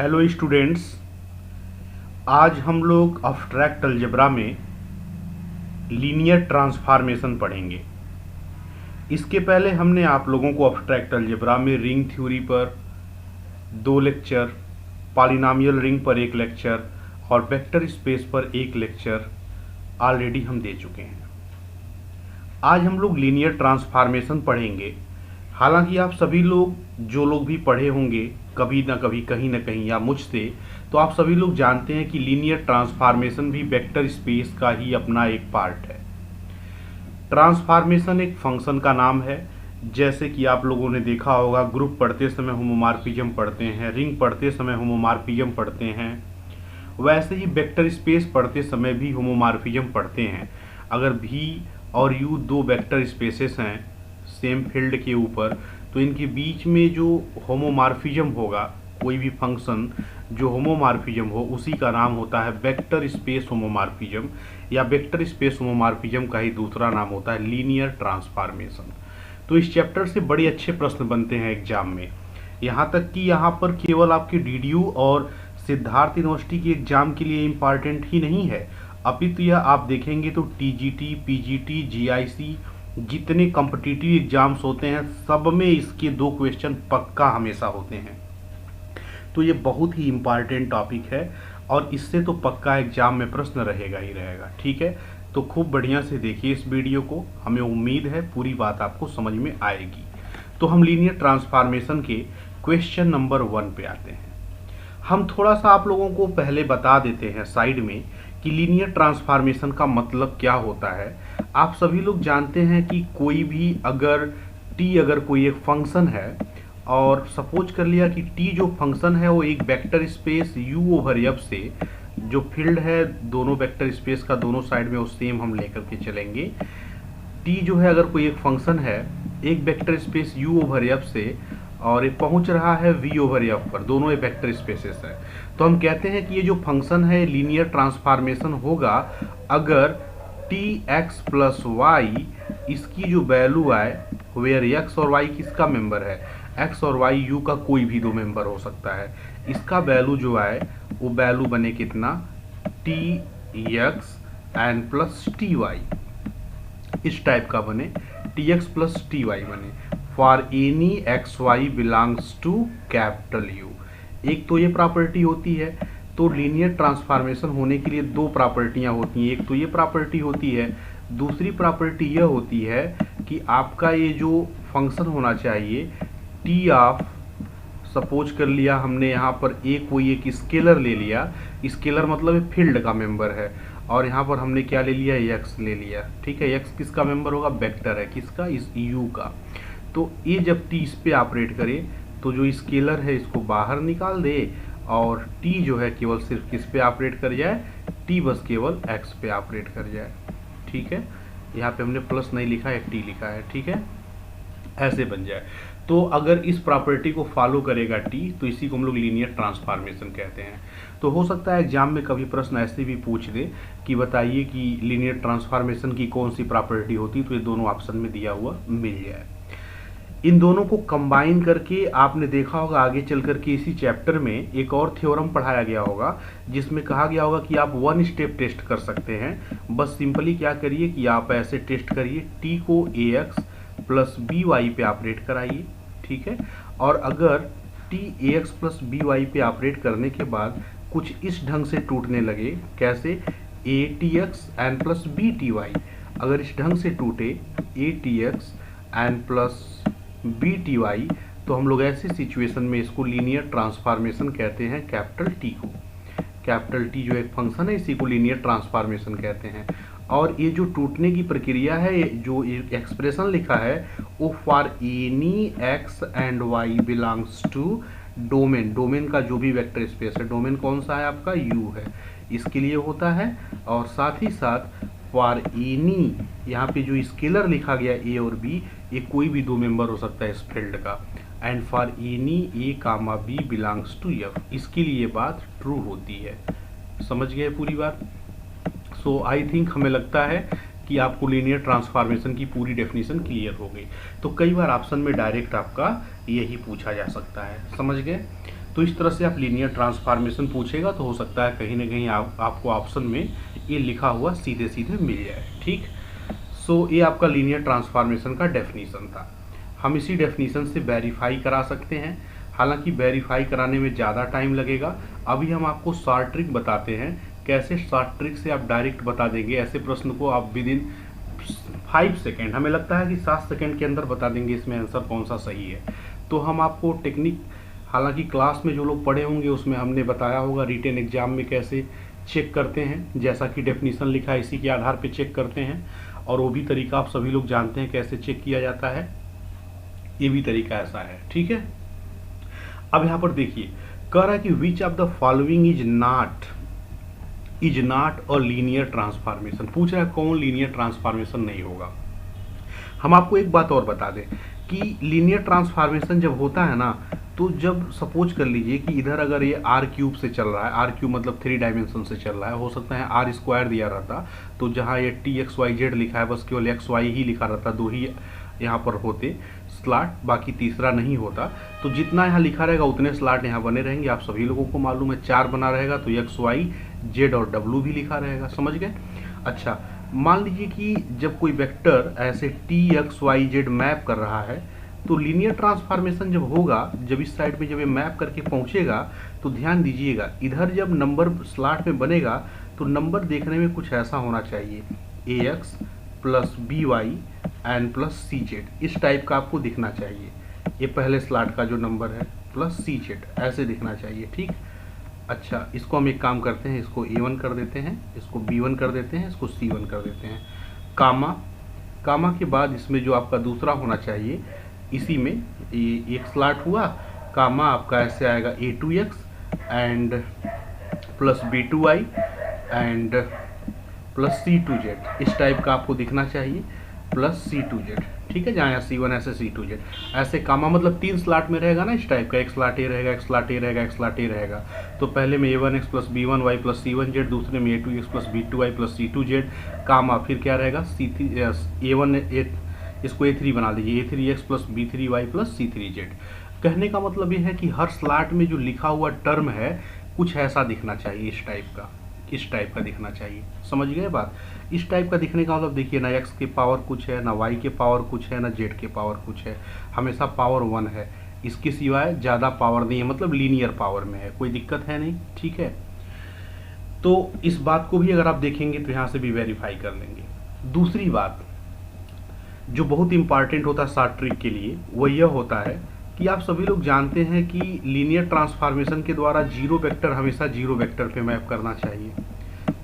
Hello students, आज हम लोग अब्स्ट्रैक्ट अलजेब्रा में लीनियर ट्रांसफॉर्मेशन पढ़ेंगे। इसके पहले हमने आप लोगों को अब्स्ट्रैक्ट अलजेब्रा में रिंग थ्योरी पर 2 लेक्चर, पॉलिनॉमियल रिंग पर 1 लेक्चर और वेक्टर स्पेस पर 1 लेक्चर ऑलरेडी हम दे चुके हैं। आज हम लोग लीनियर ट्रांसफॉर्मेशन पढ़ेंगे। हालांकि आप सभी लोग, जो लोग भी पढ़े होंगे कभी ना कभी, कहीं ना कहीं या मुझसे, तो आप सभी लोग जानते हैं कि लीनियर ट्रांसफॉर्मेशन भी वेक्टर स्पेस का ही अपना एक पार्ट है। ट्रांसफॉर्मेशन एक फंक्शन का नाम है। जैसे कि आप लोगों ने देखा होगा, ग्रुप पढ़ते समय होमोमॉर्फिज्म पढ़ते हैं, रिंग पढ़ते समय होमोमॉर्फिज्म पढ़ते हैं, वैसे ही वेक्टर स्पेस पढ़ते समय भी होमोमॉर्फिज्म पढ़ते हैं। अगर V और U 2 वेक्टर स्पेसेस हैं सेम फील्ड के ऊपर, तो इनके बीच में जो होमोमॉर्फिज्म होगा, कोई भी फंक्शन जो होमोमॉर्फिज्म हो, उसी का नाम होता है वेक्टर स्पेस होमोमॉर्फिज्म, या वेक्टर स्पेस होमोमॉर्फिज्म का ही दूसरा नाम होता है लीनियर ट्रांसफॉर्मेशन। तो इस चैप्टर से बड़े अच्छे प्रश्न बनते हैं एग्जाम में। यहाँ तक कि यहाँ पर केवल आपके DDU और सिद्धार्थ यूनिवर्सिटी के एग्जाम के लिए इम्पॉर्टेंट ही नहीं है, अपितु यह आप देखेंगे तो TGT, PGT, GIC जितने कॉम्पिटिटिव एग्जाम्स होते हैं, सब में इसके 2 क्वेश्चन पक्का हमेशा होते हैं। तो ये बहुत ही इम्पॉर्टेंट टॉपिक है और इससे तो पक्का एग्जाम में प्रश्न रहेगा ही रहेगा। ठीक है, तो खूब बढ़िया से देखिए इस वीडियो को, हमें उम्मीद है पूरी बात आपको समझ में आएगी। तो हम लीनियर ट्रांसफॉर्मेशन के क्वेश्चन नंबर 1 पे आते हैं। हम थोड़ा सा आप लोगों को पहले बता देते हैं साइड में कि लीनियर ट्रांसफॉर्मेशन का मतलब क्या होता है। आप सभी लोग जानते हैं कि कोई भी अगर कोई एक फंक्शन है और सपोज कर लिया कि t जो फंक्शन है वो एक vector space U over F से, जो फील्ड है दोनों वेक्टर स्पेस का दोनों साइड में वो सेम हम लेकर के चलेंगे। t जो है अगर कोई एक फंक्शन है एक vector space U over F से और ये पहुंच रहा है V ओवर F पर, दोनों ये वेक्टर स्पेसेस है, तो हम कहते हैं कि ये जो फंक्शन है लीनियर ट्रांसफॉर्मेशन होगा अगर tx प्लस y इसकी जो वैल्यू आए, वेयर x और y किसका मेंबर है, x और y u का कोई भी 2 मेंबर हो सकता है, इसका वैल्यू जो आए वो वैल्यू बने कितना, tx एंड प्लस ty, इस टाइप का बने, tx प्लस ty बने for any xy belongs to capital U। एक तो ये प्रॉपर्टी होती है। तो लीनियर ट्रांसफॉर्मेशन होने के लिए 2 प्रॉपर्टियां होती हैं। एक तो ये प्रॉपर्टी होती है, दूसरी प्रॉपर्टी यह होती है कि आपका ये जो फंक्शन होना चाहिए t ऑफ, सपोज कर लिया हमने यहाँ पर कोई एक स्केलर ले लिया, स्केलर मतलब फील्ड का मेंबर है, और यहाँ पर हमने क्या ले लिया, x ले लिया। ठीक है, x किसका मेंबर होगा, वेक्टर है, किसका, इस U का। तो ये जब t इस पे ऑपरेट करे तो जो स्केलर है इसको बाहर निकाल दे और t जो है केवल सिर्फ किस पे ऑपरेट कर जाए, t बस केवल x पे ऑपरेट कर जाए। ठीक है, यहाँ पे हमने प्लस नहीं लिखा है, t लिखा है। ठीक है, ऐसे बन जाए। तो अगर इस प्रॉपर्टी को फॉलो करेगा t, तो इसी को हम लोग लीनियर ट्रांसफॉर्मेशन कहते हैं। तो हो सकता है एग्जाम में कभी प्रश्न ऐसे भी पूछ दे कि बताइए कि लीनियर ट्रांसफॉर्मेशन की कौन सी प्रॉपर्टी होती, तो ये दोनों ऑप्शन में दिया हुआ मिल जाए। इन दोनों को कंबाइन करके आपने देखा होगा आगे चल करके इसी चैप्टर में एक और थ्योरम पढ़ाया गया होगा जिसमें कहा गया होगा कि आप 1 स्टेप टेस्ट कर सकते हैं। बस सिंपली क्या करिए कि आप ऐसे टेस्ट करिए, t को ax प्लस by पे ऑपरेट कराइए। ठीक है, और अगर t ax प्लस by पे ऑपरेट करने के बाद कुछ इस ढंग से टूटने लगे, कैसे, atx एंड प्लस bty, अगर इस ढंग से टूटे atx एंड प्लस bty, तो हम लोग ऐसी सिचुएशन में इसको लीनियर ट्रांसफॉर्मेशन कहते हैं, कैपिटल T को। कैपिटल T जो एक फंक्शन है इसी को लीनियर ट्रांसफॉर्मेशन कहते हैं। और ये जो टूटने की प्रक्रिया है, जो एक्सप्रेशन लिखा है, वो for any x and y belongs to domain, domain का जो भी वेक्टर स्पेस है, डोमेन कौन सा है आपका, U है, इसके लिए होता है। और साथ ही साथ फॉर एनी, यहाँ पे जो स्केलर लिखा गया a और b, ये कोई भी 2 मेंबर हो सकता है इस फील्ड का, and for any a comma b belongs to f, इसके लिए बात ट्रू होती है। समझ गए पूरी बात। सो आई थिंक हमें लगता है कि आपको लीनियर ट्रांसफॉर्मेशन की पूरी डेफिनेशन क्लियर हो गई। तो कई बार ऑप्शन में डायरेक्ट आपका यही पूछा जा सकता है। समझ गए। तो इस तरह से आप लीनियर ट्रांसफॉर्मेशन पूछेगा तो हो सकता है कहीं ना कहीं आपको ऑप्शन में ये लिखा हुआ सीधे सीधे मिल जाए। ठीक, सो ये आपका लीनियर ट्रांसफॉर्मेशन का डेफिनीशन था। हम इसी डेफिनीशन से वेरीफाई करा सकते हैं, हालांकि वेरीफाई कराने में ज़्यादा टाइम लगेगा। अभी हम आपको शॉर्ट ट्रिक बताते हैं, कैसे शॉर्ट ट्रिक से आप डायरेक्ट बता देंगे ऐसे प्रश्न को आप विद इन 5 सेकेंड, हमें लगता है कि 7 सेकेंड के अंदर बता देंगे इसमें आंसर कौन सा सही है। तो हम आपको टेक्निक, हालांकि क्लास में जो लोग पढ़े होंगे उसमें हमने बताया होगा रिटन एग्जाम में कैसे चेक करते हैं, जैसा कि डेफिनीशन लिखा है इसी के आधार पे चेक करते हैं, और वो भी तरीका आप सभी लोग जानते हैं कैसे चेक किया जाता है, ये भी तरीका ऐसा है। ठीक है, अब यहाँ पर देखिए कह रहा है कि which of the following is not a linear transformation, पूछ रहा है कौन लीनियर ट्रांसफॉर्मेशन नहीं होगा। हम आपको एक बात और बता दें कि लीनियर ट्रांसफॉर्मेशन जब होता है ना, तो जब सपोज कर लीजिए कि इधर अगर ये आर क्यूब से चल रहा है, आर क्यूब मतलब 3 डायमेंशन से चल रहा है, हो सकता है आर स्क्वायर दिया रहता तो जहाँ ये टी एक्स वाई जेड लिखा है बस केवल एक्स वाई ही लिखा रहता, 2 ही यहाँ पर होते स्लॉट, बाकी तीसरा नहीं होता, तो जितना यहाँ लिखा रहेगा उतने स्लॉट यहाँ बने रहेंगे। आप सभी लोगों को मालूम है 4 बना रहेगा तो एक्स वाई जेड और डब्ल्यू भी लिखा रहेगा, समझ गए। अच्छा, मान लीजिए कि जब कोई वेक्टर ऐसे T X Y Z map कर रहा है, तो लीनियर ट्रांसफॉर्मेशन जब होगा, जब इस साइड में जब ये मैप करके पहुंचेगा तो ध्यान दीजिएगा इधर जब नंबर स्लॉट में बनेगा तो नंबर देखने में कुछ ऐसा होना चाहिए, A X plus B Y and plus C Z, इस टाइप का आपको दिखना चाहिए। ये पहले स्लॉट का जो नंबर है प्लस सी जेड ऐसे दिखना चाहिए। ठीक, अच्छा इसको हम एक काम करते हैं, इसको A1 कर देते हैं, इसको B1 कर देते हैं, इसको C1 कर देते हैं। कामा के बाद इसमें जो आपका दूसरा होना चाहिए, इसी में ये एक स्लॉट हुआ, कामा आपका ऐसे आएगा A2x and plus B2y and plus C2z, इस टाइप का आपको दिखना चाहिए, प्लस C2z। ठीक है, जहाँ यहाँ C1 ऐसे C2z ऐसे, कामा मतलब 3 स्लॉट में रहेगा ना इस टाइप का, एक स्लॉट ए रहेगा, एक स्लॉट ए रहेगा, एक स्लॉट ए रहेगा। तो पहले में A1x plus B1y plus C1z, दूसरे में A2x plus B2y plus C2z, कामा फिर क्या रहेगा A1 इसको A3 बना लीजिए, A3x plus B3y plus C3z। कहने का मतलब ये है कि हर स्लॉट में जो लिखा हुआ टर्म है कुछ ऐसा दिखना चाहिए, इस टाइप का दिखना चाहिए, समझ गए बात। इस टाइप का दिखने का मतलब देखिए ना x के पावर कुछ है, ना y के पावर कुछ है, ना z के पावर कुछ है, हमेशा पावर 1 है, इसके सिवाय ज़्यादा पावर नहीं है, मतलब लीनियर पावर में है, कोई दिक्कत है नहीं। ठीक है, तो इस बात को भी अगर आप देखेंगे तो यहाँ से भी वेरीफाई कर लेंगे। दूसरी बात जो बहुत इंपॉर्टेंट होता है शॉर्ट ट्रिक के लिए वो यह होता है कि आप सभी लोग जानते हैं कि लीनियर ट्रांसफॉर्मेशन के द्वारा जीरो वेक्टर हमेशा जीरो वेक्टर पे मैप करना चाहिए,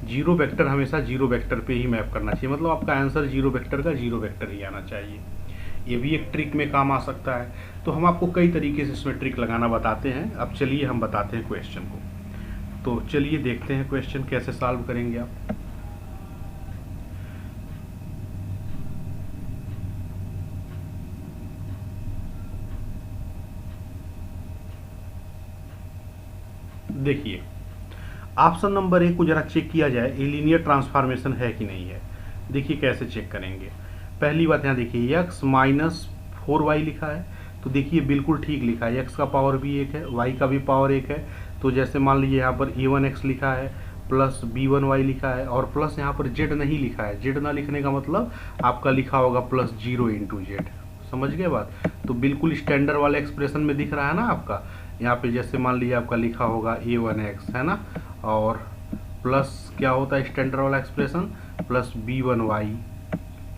जीरो वेक्टर हमेशा जीरो वेक्टर पे ही मैप करना चाहिए, मतलब आपका आंसर जीरो वेक्टर का जीरो वेक्टर ही आना चाहिए। ये भी एक ट्रिक में काम आ सकता है। तो हम आपको कई तरीके से इसमें ट्रिक लगाना बताते हैं। अब चलिए हम बताते हैं क्वेश्चन को, तो चलिए देखते हैं क्वेश्चन कैसे सॉल्व करेंगे आप। देखिए ऑप्शन नंबर 1 को जरा चेक किया जाए, ये लीनियर ट्रांसफॉर्मेशन है कि नहीं है। देखिए कैसे चेक करेंगे। पहली बात यहाँ देखिए x माइनस 4y लिखा है, तो देखिए बिल्कुल ठीक लिखा है, x का पावर भी 1 है, y का भी पावर 1 है। तो जैसे मान लीजिए यहाँ पर a1x लिखा है प्लस b1y लिखा है और प्लस यहाँ पर z नहीं लिखा है। z ना लिखने का मतलब आपका लिखा होगा प्लस 0 इंटू जेड, समझ गए बात। तो बिल्कुल स्टैंडर्ड वाले एक्सप्रेशन में दिख रहा है ना आपका, यहाँ पे जैसे मान लीजिए आपका लिखा होगा a1x है ना, और प्लस क्या होता है स्टैंडर्ड वाला एक्सप्रेशन प्लस b1y,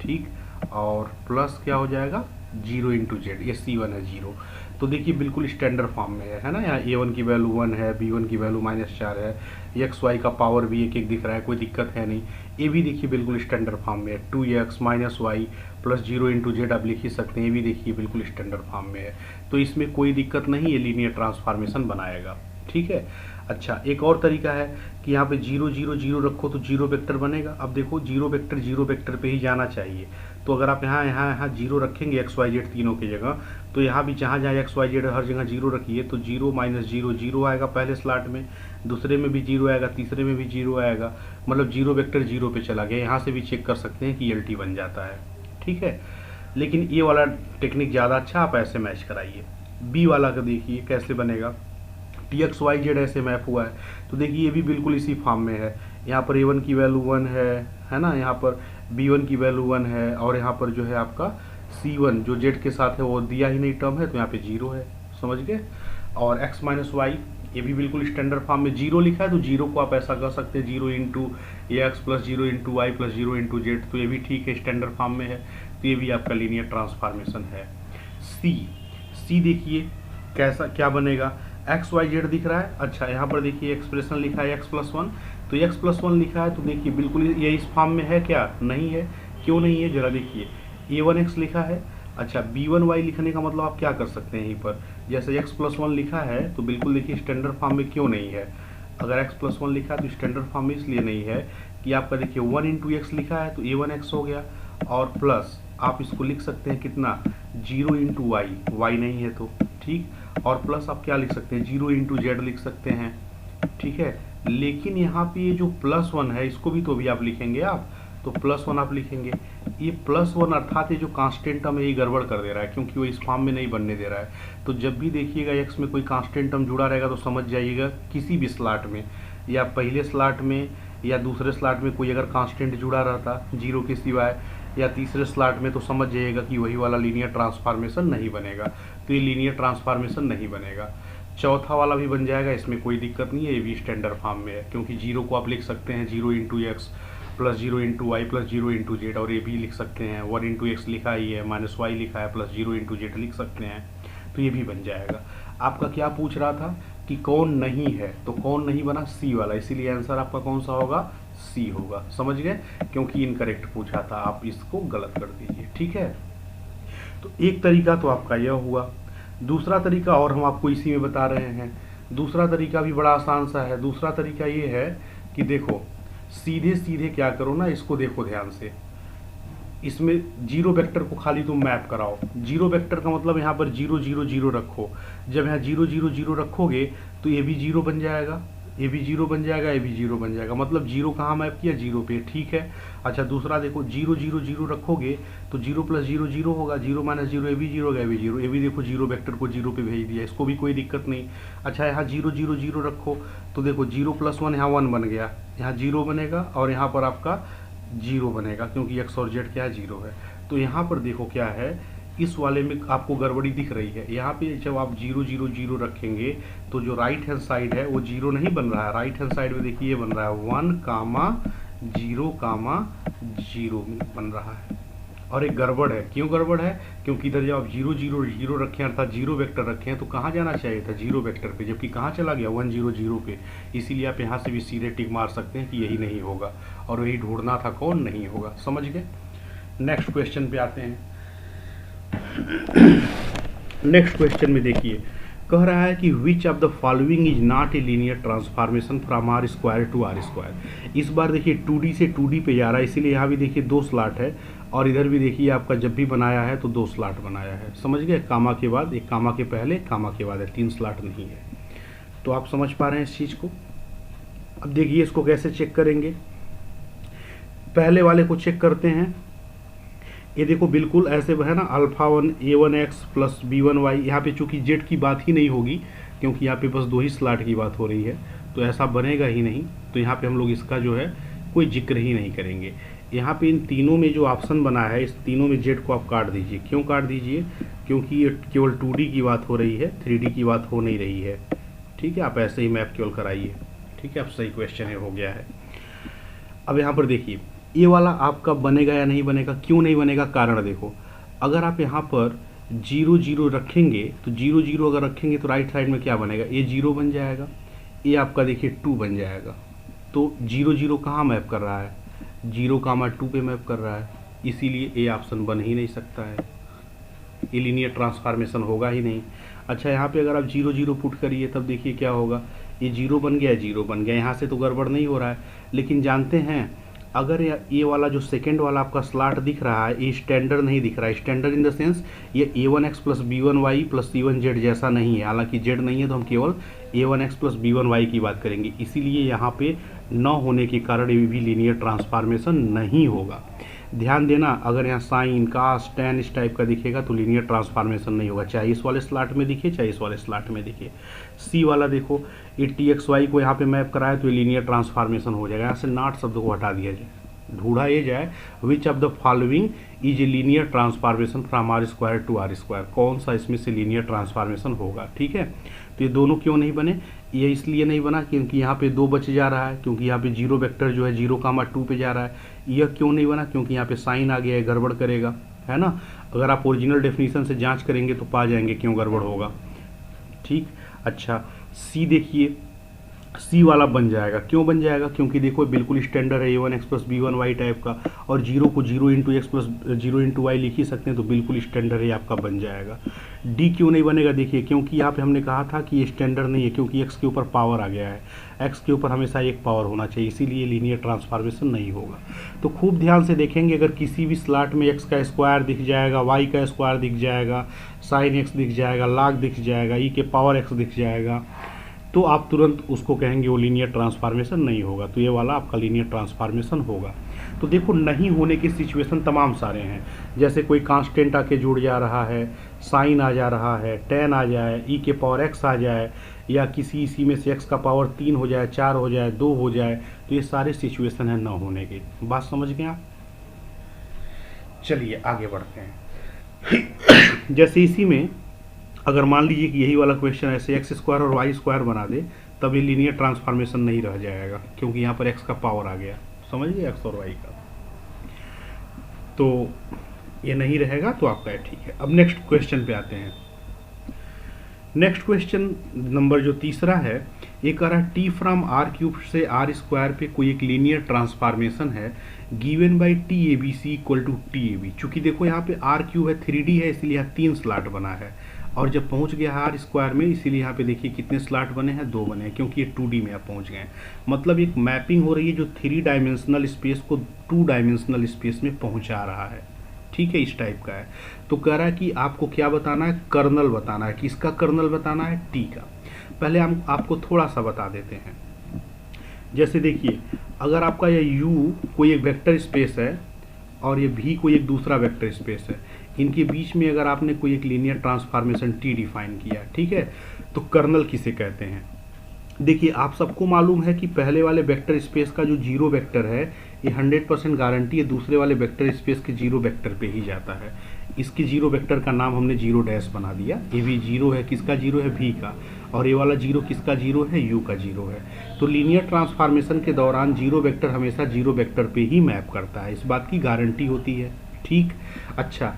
ठीक, और प्लस क्या हो जाएगा 0 इंटू जेड, ये c1 है 0। तो देखिए बिल्कुल स्टैंडर्ड फॉर्म में है ना, यहाँ a1 की वैल्यू 1 है, b1 की वैल्यू -4 है, एक्स वाई का पावर भी एक दिख रहा है, कोई दिक्कत है नहीं। ये भी देखिए बिल्कुल स्टैंडर्ड फॉर्म में है, 2x minus Y plus 0 into Z आप लिख ही सकते हैं, ये भी देखिए बिल्कुल स्टैंडर्ड फॉर्म में है। तो इसमें कोई दिक्कत नहीं है, लीनियर ट्रांसफॉर्मेशन बनाएगा, ठीक है। अच्छा एक और तरीका है कि यहाँ पे 0 0 0 रखो तो जीरो वेक्टर बनेगा। अब देखो जीरो वेक्टर पे ही जाना चाहिए, तो अगर आप यहाँ 0 रखेंगे एक्स वाई जेड तीनों की जगह, तो यहाँ भी जहाँ एक्स वाई जेड हर जगह 0 रखिए तो 0 माइनस 0 0 आएगा पहले स्लॉट में, दूसरे में भी 0 आएगा, तीसरे में भी 0 आएगा, मतलब जीरो वेक्टर 0 पे चला गया। यहाँ से भी चेक कर सकते हैं कि LT बन जाता है, ठीक है। लेकिन ये वाला टेक्निक ज़्यादा अच्छा, आप ऐसे मैच कराइए। बी वाला का देखिए कैसे बनेगा। TXYZ ऐसे मैप हुआ है। तो देखिए ये भी बिल्कुल इसी फॉर्म में है। यहाँ पर A1 की वैल्यू 1 है ना, यहाँ पर B1 की वैल्यू 1 है, और यहाँ पर जो है आपका C1 जो Z के साथ है वो दिया ही नहीं टर्म है, तो यहाँ पे 0 है, समझ गए। और x माइनस वाई ये भी बिल्कुल स्टैंडर्ड फॉर्म में 0 लिखा है, तो 0 को आप ऐसा कर सकते हैं 0 into X plus 0 into Y plus 0 into Z, तो ये भी ठीक है, स्टैंडर्ड फॉर्म में है। तो ये भी आपका लीनियर ट्रांसफॉर्मेशन है। सी देखिए कैसा क्या बनेगा, एक्स वाई जेड दिख रहा है। अच्छा यहाँ पर देखिए एक्सप्रेशन लिखा है x+1, तो x+1 लिखा है, तो देखिए बिल्कुल ये इस फॉर्म में है क्या, नहीं है। क्यों नहीं है जरा देखिए, A1x लिखा है। अच्छा B1y लिखने का मतलब आप क्या कर सकते हैं, यहीं पर जैसे x+1 लिखा है तो बिल्कुल देखिए स्टैंडर्ड फॉर्म में क्यों नहीं है। अगर x+1 लिखा है तो स्टैंडर्ड फॉर्म में इसलिए नहीं है कि आपका देखिए 1 इंटू एक्स लिखा है तो A1x हो गया, और प्लस आप इसको लिख सकते हैं कितना 0 इंटू वाई नहीं है तो ठीक, और प्लस आप क्या लिख सकते हैं 0 इंटू जेड लिख सकते हैं, ठीक है। लेकिन यहाँ पे ये जो +1 है इसको भी तो भी आप लिखेंगे आप, तो +1 आप लिखेंगे। ये +1 अर्थात ये जो कांस्टेंट टर्म है ये गड़बड़ कर दे रहा है, क्योंकि वो इस फॉर्म में नहीं बनने दे रहा है। तो जब भी देखिएगा x में कोई कांस्टेंट टर्म जुड़ा रहेगा तो समझ जाइएगा किसी भी स्लॉट में, या पहले स्लॉट में या दूसरे स्लॉट में कोई अगर कांस्टेंट जुड़ा रहता 0 के सिवाय, या तीसरे स्लॉट में, तो समझ जाइएगा कि वही वाला लीनियर ट्रांसफॉर्मेशन नहीं बनेगा। तो ये लीनियर ट्रांसफॉर्मेशन नहीं बनेगा। चौथा वाला भी बन जाएगा, इसमें कोई दिक्कत नहीं है, ये भी स्टैंडर्ड फॉर्म में है, क्योंकि 0 को आप लिख सकते हैं 0 into X plus 0 into Y plus 0 into Z, और ये भी लिख सकते हैं 1 इंटू एक्स लिखा ही है माइनस वाई लिखा है प्लस 0 इंटू जेड लिख सकते हैं, तो ये भी बन जाएगा। आपका क्या पूछ रहा था कि कौन नहीं है, तो कौन नहीं बना, सी वाला, इसीलिए आंसर आपका कौन सा होगा, सी होगा, समझ गए, क्योंकि इनकरेक्ट पूछा था, आप इसको गलत कर दीजिए, ठीक है। तो एक तरीका तो आपका यह हुआ। दूसरा तरीका और हम आपको इसी में बता रहे हैं। दूसरा तरीका भी बड़ा आसान सा है। दूसरा तरीका ये है कि देखो सीधे सीधे क्या करो ना, इसको देखो ध्यान से, इसमें 0 वेक्टर को खाली तुम मैप कराओ। 0 वेक्टर का मतलब यहाँ पर 0 0 0 रखो। जब यहाँ 0 0 0 रखोगे तो ये भी 0 बन जाएगा, ये भी 0 बन जाएगा, ये भी 0 बन जाएगा, मतलब 0 कहाँ मैप किया, 0 पे, ठीक है। अच्छा दूसरा देखो 0 0 0 रखोगे तो 0 प्लस 0 0 होगा, 0 माइनस 0 ये भी 0 होगा, ये भी 0, ये भी देखो 0 वेक्टर को 0 पे भेज दिया, इसको भी कोई दिक्कत नहीं। अच्छा यहाँ 0 0 0 रखो तो देखो 0 प्लस 1 यहाँ 1 बन गया, यहाँ 0 बनेगा, और यहाँ पर आपका 0 बनेगा, क्योंकि x और z क्या है, 0 है। तो यहाँ पर देखो क्या है, इस वाले में आपको गड़बड़ी दिख रही है। यहाँ पे जब आप 0 0 0 रखेंगे तो जो राइट हैंड साइड है वो 0 नहीं बन रहा है, राइट हैंड साइड में देखिए ये बन रहा है 1, 0, 0 बन रहा है, और एक गड़बड़ है। क्यों गड़बड़ है, क्योंकि इधर जब आप 0 0 0 रखे हैं अर्थात 0 वेक्टर रखे हैं तो कहाँ जाना चाहिए था, 0 वेक्टर पे, जबकि कहाँ चला गया 1 0 0 पे। इसीलिए आप यहाँ से भी सीधे टिक मार सकते हैं कि यही नहीं होगा, और वही ढूंढना था कौन नहीं होगा, समझ गए। नेक्स्ट क्वेश्चन पे आते हैं। नेक्स्ट क्वेश्चन में देखिए कह रहा है कि which of the following is not a linear transformation from R square to R square. इस बार देखिए 2D से 2D पे जा रहा है, इसीलिए यहाँ भी देखिए 2 स्लॉट है, और इधर भी देखिए आपका जब भी बनाया है तो 2 स्लॉट बनाया है, समझ गए, कामा के बाद, एक कामा के पहले कामा के बाद है, 3 स्लॉट नहीं है। तो आप समझ पा रहे हैं इस चीज़ को। अब देखिए इसको कैसे चेक करेंगे, पहले वाले को चेक करते हैं। ये देखो बिल्कुल ऐसे है ना, α1 A1x प्लस B1y, यहाँ पे चूंकि जेड की बात ही नहीं होगी क्योंकि यहाँ पे बस 2 ही स्लॉट की बात हो रही है, तो ऐसा बनेगा ही नहीं, तो यहाँ पे हम लोग इसका जो है कोई जिक्र ही नहीं करेंगे। यहाँ पे इन तीनों में जो ऑप्शन बना है इस तीनों में जेड को आप काट दीजिए। क्यों काट दीजिए, क्योंकि ये केवल 2D की बात हो रही है, 3D की बात हो नहीं रही है, ठीक है। आप ऐसे ही मैप केवल कराइए, ठीक है। अब सही क्वेश्चन है, हो गया है। अब यहाँ पर देखिए ये वाला आपका बनेगा या नहीं बनेगा, क्यों नहीं बनेगा, कारण देखो, अगर आप यहाँ पर 0 0 रखेंगे तो 0 0 अगर रखेंगे तो राइट साइड में क्या बनेगा, ये 0 बन जाएगा, ये आपका देखिए 2 बन जाएगा। तो 0 0 कहाँ मैप कर रहा है, 0, 2 पे मैप कर रहा है, इसीलिए ये ऑप्शन बन ही नहीं सकता है, ये लीनियर ट्रांसफॉर्मेशन होगा ही नहीं। अच्छा यहाँ पे अगर आप 0 0 पुट करिए तब देखिए क्या होगा, ये 0 बन गया, 0 बन गया, यहाँ से तो गड़बड़ नहीं हो रहा है। लेकिन जानते हैं अगर ये वाला जो सेकंड वाला आपका स्लॉट दिख रहा है ये स्टैंडर्ड नहीं दिख रहा है, स्टैंडर्ड इन द सेंस ये A1x plus B1y plus C1z जैसा नहीं है, हालांकि z नहीं है तो हम केवल A1x प्लस B1y की बात करेंगे, इसीलिए यहाँ पे न होने के कारण ये भी लीनियर ट्रांसफॉर्मेशन नहीं होगा। ध्यान देना, अगर यहाँ साइन कास टेन इस टाइप का दिखेगा तो लीनियर ट्रांसफॉर्मेशन नहीं होगा, चाहे इस वाले स्लॉट में दिखे चाहे इस वाले स्लॉट में दिखे। सी वाला देखो, ये टी एक्स वाई को यहाँ पे मैप कराए तो ये लीनियर ट्रांसफॉर्मेशन हो जाएगा। यहाँ से नॉट शब्द को हटा दिया जाए, ढूंढा ये जाए which of the following is a linear transformation from R square to R square, कौन सा इसमें से लीनियर ट्रांसफॉर्मेशन होगा। ठीक है, तो ये दोनों क्यों नहीं बने, ये इसलिए नहीं बना क्योंकि यहाँ पे 2 बच जा रहा है, क्योंकि यहाँ पे जीरो वेक्टर जो है 0,2 पे जा रहा है। यह क्यों नहीं बना, क्योंकि यहाँ पे साइन आ गया है, गड़बड़ करेगा, है ना। अगर आप ओरिजिनल डेफिनेशन से जांच करेंगे तो पा जाएंगे क्यों गड़बड़ होगा। ठीक, अच्छा सी देखिए, सी वाला बन जाएगा, क्यों बन जाएगा, क्योंकि देखो बिल्कुल स्टैंडर्ड है a1x प्लस b1y टाइप का, और जीरो को 0 into X plus 0 into Y लिख ही सकते हैं, तो बिल्कुल स्टैंडर्ड है, आपका बन जाएगा। डी क्यों नहीं बनेगा, देखिए क्योंकि यहाँ पे हमने कहा था कि ये स्टैंडर्ड नहीं है, क्योंकि एक्स के ऊपर पावर आ गया है, एक्स के ऊपर हमेशा एक पावर होना चाहिए, इसीलिए लीनियर ट्रांसफॉर्मेशन नहीं होगा। तो खूब ध्यान से देखेंगे, अगर किसी भी स्लॉट में एक्स का स्क्वायर दिख जाएगा, वाई का स्क्वायर दिख जाएगा, साइन एक्स दिख जाएगा, लॉग दिख जाएगा, ई के पावर एक्स दिख जाएगा, तो आप तुरंत उसको कहेंगे वो लीनियर ट्रांसफॉर्मेशन नहीं होगा। तो ये वाला आपका लीनियर ट्रांसफॉर्मेशन होगा। तो देखो नहीं होने की सिचुएशन तमाम सारे हैं, जैसे कोई कांस्टेंट आके जुड़ जा रहा है, साइन आ जा रहा है, टेन आ जाए, ई के पावर एक्स आ जाए, या किसी इसी में से एक्स का पावर 3 हो जाए, 4 हो जाए, 2 हो जाए, तो ये सारे सिचुएशन है ना होने की। बात समझ गए आप। चलिए आगे बढ़ते हैं। जैसे इसी में अगर मान लीजिए कि यही वाला क्वेश्चन ऐसे एक्स स्क्वायर और वाई स्क्वायर बना दे, तब ये लीनियर ट्रांसफॉर्मेशन नहीं रह जाएगा, क्योंकि यहाँ पर एक्स का पावर आ गया, समझ गए, एक्स और वाई का, तो ये नहीं रहेगा, तो आपका ठीक है। अब नेक्स्ट क्वेश्चन पे आते हैं। नेक्स्ट क्वेश्चन नंबर जो तीसरा है, ये कह रहा है टी फ्रॉम आर क्यूब से आर स्क्वायर पे कोई एक लीनियर ट्रांसफॉर्मेशन है given by T A B C equal to T A B. चूँकि देखो यहाँ पे आर क्यूब है, 3D है, इसलिए यहाँ 3 स्लॉट बना है, और जब पहुंच गया है आर स्क्वायर में, इसीलिए यहाँ पे देखिए कितने स्लॉट बने हैं, 2 बने हैं, क्योंकि ये 2D में आप पहुंच गए हैं। मतलब एक मैपिंग हो रही है जो 3 डायमेंशनल स्पेस को 2 डायमेंशनल स्पेस में पहुंचा रहा है। ठीक है, इस टाइप का है। तो कह रहा है कि आपको क्या बताना है, कर्नल बताना है। किसका कर्नल बताना है, टी का। पहले हम आपको थोड़ा सा बता देते हैं। जैसे देखिए, अगर आपका ये यू कोई एक वेक्टर स्पेस है और ये भी कोई एक दूसरा वेक्टर स्पेस है, इनके बीच में अगर आपने कोई एक लीनियर ट्रांसफॉर्मेशन टी डिफाइन किया, ठीक है, तो कर्नल किसे कहते हैं। देखिए आप सबको मालूम है कि पहले वाले वेक्टर स्पेस का जो जीरो वेक्टर है, ये 100% गारंटी है दूसरे वाले वेक्टर स्पेस के जीरो वेक्टर पे ही जाता है। इसके जीरो वेक्टर का नाम हमने जीरो डैश बना दिया। ये भी जीरो है, किसका जीरो है, भी का, और ये वाला जीरो किसका जीरो है, यू का जीरो है। तो लीनियर ट्रांसफॉर्मेशन के दौरान जीरो वेक्टर हमेशा जीरो वेक्टर पे ही मैप करता है, इस बात की गारंटी होती है। ठीक, अच्छा,